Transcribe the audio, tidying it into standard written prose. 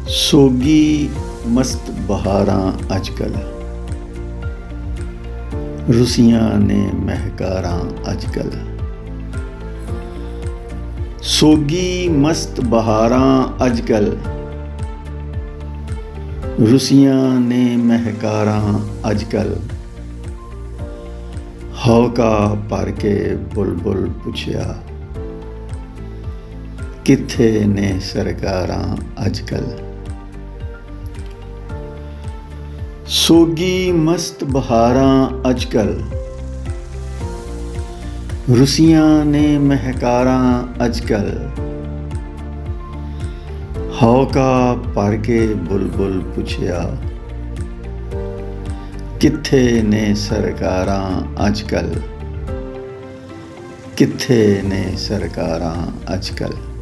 ਸੋਗੀ ਮਸਤ ਬਹਾਰਾਂ ਅੱਜ ਕੱਲ੍ਹ, ਰੁਸੀਆਂ ਨੇ ਮਹਿਕਾਰਾਂ ਅੱਜ ਕੱਲ੍ਹ। ਸੋਗੀ ਮਸਤ ਬਹਾਰਾਂ ਅੱਜ ਕੱਲ੍ਹ, ਰੁਸੀਆਂ ਨੇ ਮਹਿਕਾਰਾਂ ਅੱਜ ਕੱਲ੍ਹ। ਹੌਕਾ ਭਰ ਕੇ ਬੁਲਬੁਲ ਪੁੱਛਿਆ, ਕਿੱਥੇ ਨੇ ਸਰਕਾਰਾਂ ਅੱਜ ਕੱਲ੍ਹ। ਸੋਗੀ ਮਸਤ ਬਹਾਰਾਂ ਅੱਜ ਕੱਲ੍ਹ, ਰੁਸੀਆਂ ਨੇ ਮਹਿਕਾਰਾਂ ਅੱਜ ਕੱਲ੍ਹ। ਹੌਕਾ ਭਰ ਕੇ ਬੁਲਬੁਲ ਪੁੱਛਿਆ, ਕਿੱਥੇ ਨੇ ਸਰਕਾਰਾਂ ਅੱਜ ਕੱਲ੍ਹ। ਕਿੱਥੇ ਨੇ ਸਰਕਾਰਾਂ ਅੱਜ ਕੱਲ੍ਹ।